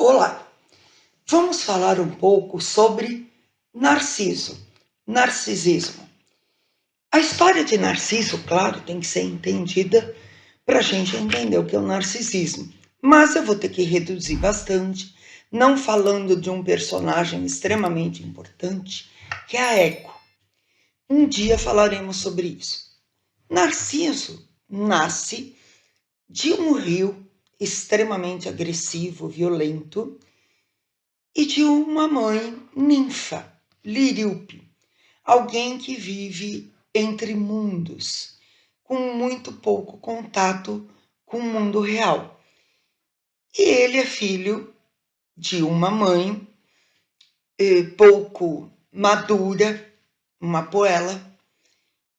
Olá, vamos falar um pouco sobre narcisismo. A história de Narciso, claro, tem que ser entendida para a gente entender o que é o narcisismo. Mas eu vou ter que reduzir bastante, não falando de um personagem extremamente importante, que é a Eco. Um dia falaremos sobre isso. Narciso nasce de um rio extremamente agressivo, violento, e de uma mãe ninfa, Liríope, alguém que vive entre mundos, com muito pouco contato com o mundo real. E ele é filho de uma mãe pouco madura, uma poela,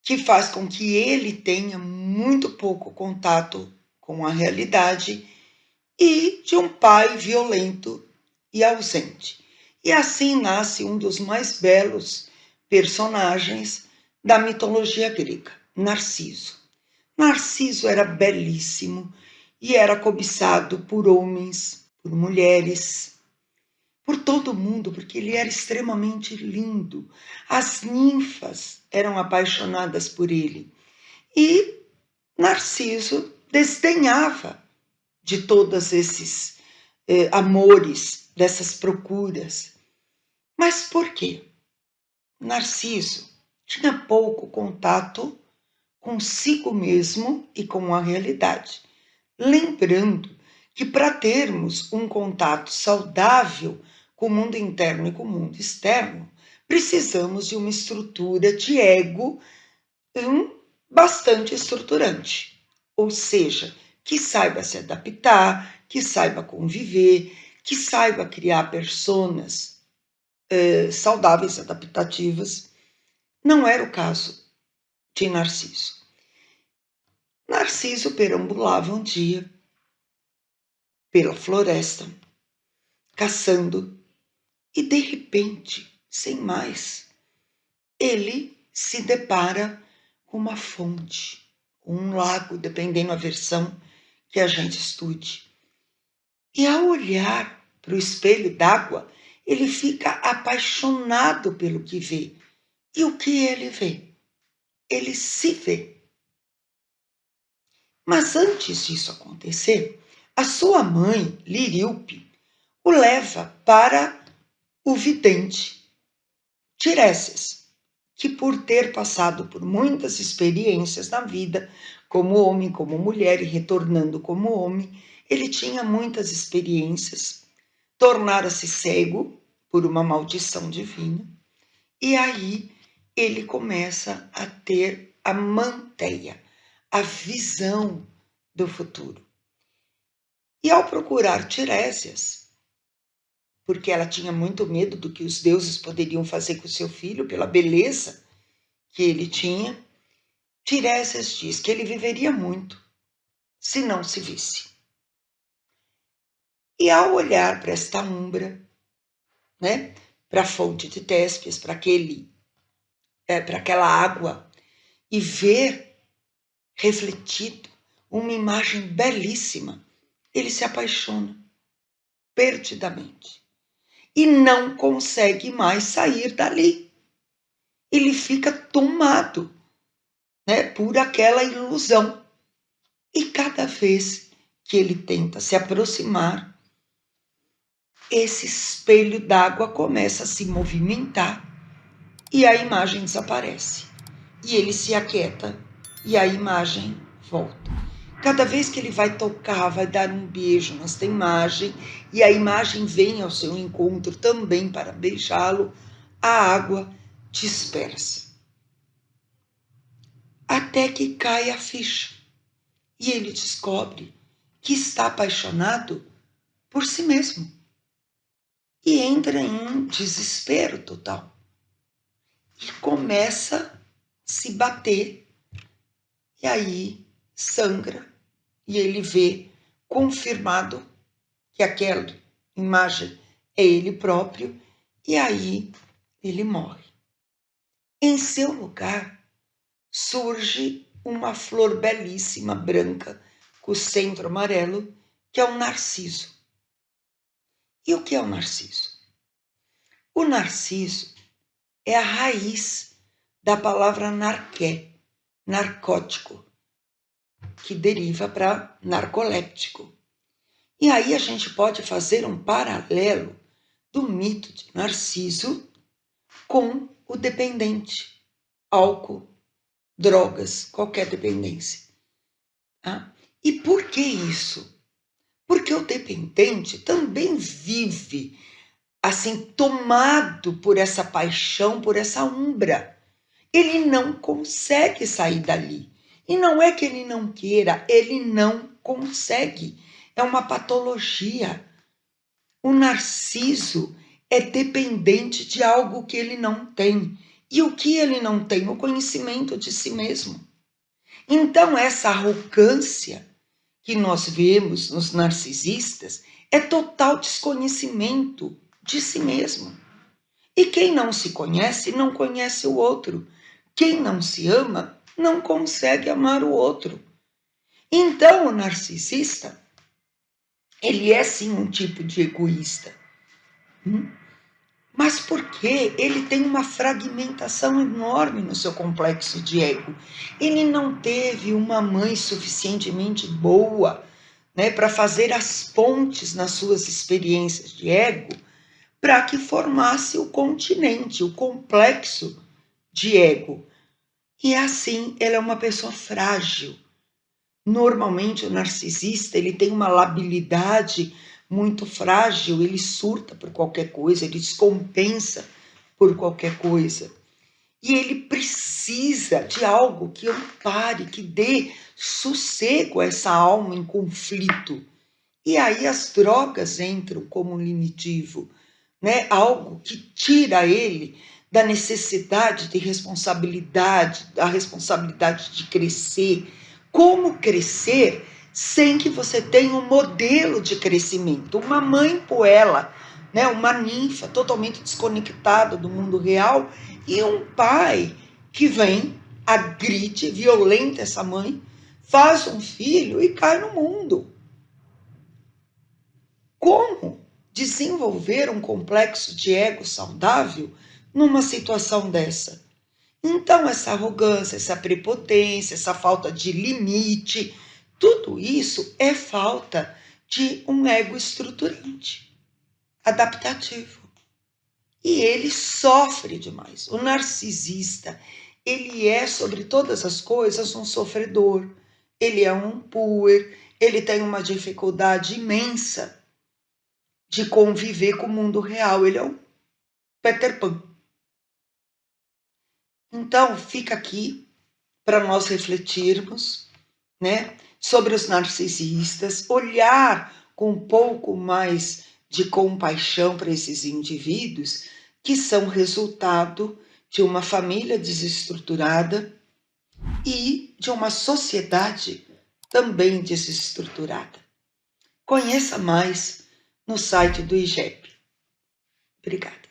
que faz com que ele tenha muito pouco contato com a realidade, e de um pai violento e ausente. E assim nasce um dos mais belos personagens da mitologia grega, Narciso. Narciso era belíssimo e era cobiçado por homens, por mulheres, por todo mundo, porque ele era extremamente lindo. As ninfas eram apaixonadas por ele. E Narciso desdenhava de todos esses amores, dessas procuras. Mas por quê? Narciso tinha pouco contato consigo mesmo e com a realidade. Lembrando que para termos um contato saudável com o mundo interno e com o mundo externo, precisamos de uma estrutura de ego bastante estruturante. Ou seja, que saiba se adaptar, que saiba conviver, que saiba criar personas saudáveis, adaptativas. Não era o caso de Narciso. Narciso perambulava um dia pela floresta, caçando, e de repente, sem mais, ele se depara com uma fonte, um lago, dependendo da versão que a gente estude. E ao olhar para o espelho d'água, ele fica apaixonado pelo que vê. E o que ele vê? Ele se vê. Mas antes disso acontecer, a sua mãe, Liríope, o leva para o vidente Tiresias, que por ter passado por muitas experiências na vida, como homem, como mulher e retornando como homem, ele tinha muitas experiências, tornara-se cego por uma maldição divina, e aí ele começa a ter a manteia, a visão do futuro. E ao procurar Tiresias, porque ela tinha muito medo do que os deuses poderiam fazer com seu filho, pela beleza que ele tinha, Tiresias diz que ele viveria muito se não se visse. E ao olhar para esta umbra, né, para a fonte de Téspias, para aquela água, e ver refletido uma imagem belíssima, ele se apaixona perdidamente e não consegue mais sair dali. Ele fica tomado, né, por aquela ilusão. E cada vez que ele tenta se aproximar, esse espelho d'água começa a se movimentar e a imagem desaparece. E ele se aquieta e a imagem volta. Cada vez que ele vai tocar, vai dar um beijo nesta imagem, e a imagem vem ao seu encontro também para beijá-lo, a água dispersa. Até que cai a ficha. E ele descobre que está apaixonado por si mesmo. E entra em desespero total. E começa a se bater. E aí sangra. E ele vê confirmado que aquela imagem é ele próprio. E aí ele morre. Em seu lugar surge uma flor belíssima, branca, com o centro amarelo, que é o narciso. E o que é o narciso? O narciso é a raiz da palavra narqué, narcótico, que deriva para narcoléptico. E aí a gente pode fazer um paralelo do mito de Narciso com o dependente, álcool, drogas, qualquer dependência. Tá? E por que isso? Porque o dependente também vive assim, tomado por essa paixão, por essa umbra. Ele não consegue sair dali. E não é que ele não queira, ele não consegue. É uma patologia. O narciso é dependente de algo que ele não tem. E o que ele não tem? O conhecimento de si mesmo. Então, essa arrogância que nós vemos nos narcisistas é total desconhecimento de si mesmo. E quem não se conhece, não conhece o outro. Quem não se ama, não consegue amar o outro. Então, o narcisista, ele é sim um tipo de egoísta. Mas porque ele tem uma fragmentação enorme no seu complexo de ego. Ele não teve uma mãe suficientemente boa, né, para fazer as pontes nas suas experiências de ego, para que formasse o continente, o complexo de ego. E assim, ela é uma pessoa frágil. Normalmente, o narcisista, ele tem uma labilidade muito frágil, ele surta por qualquer coisa, ele descompensa por qualquer coisa. E ele precisa de algo que ampare, que dê sossego a essa alma em conflito. E aí as drogas entram como um limitivo, né? Algo que tira ele da necessidade de responsabilidade, da responsabilidade de crescer. Como crescer sem que você tenha um modelo de crescimento? Uma mãe poela, né? Uma ninfa totalmente desconectada do mundo real e um pai que vem, agride, violenta essa mãe, faz um filho e cai no mundo. Como desenvolver um complexo de ego saudável numa situação dessa? Então, essa arrogância, essa prepotência, essa falta de limite, tudo isso é falta de um ego estruturante, adaptativo. E ele sofre demais. O narcisista, ele é, sobre todas as coisas, um sofredor. Ele é um puer, ele tem uma dificuldade imensa de conviver com o mundo real. Ele é um Peter Pan. Então, fica aqui para nós refletirmos, né, sobre os narcisistas, olhar com um pouco mais de compaixão para esses indivíduos que são resultado de uma família desestruturada e de uma sociedade também desestruturada. Conheça mais no site do IGEP. Obrigada.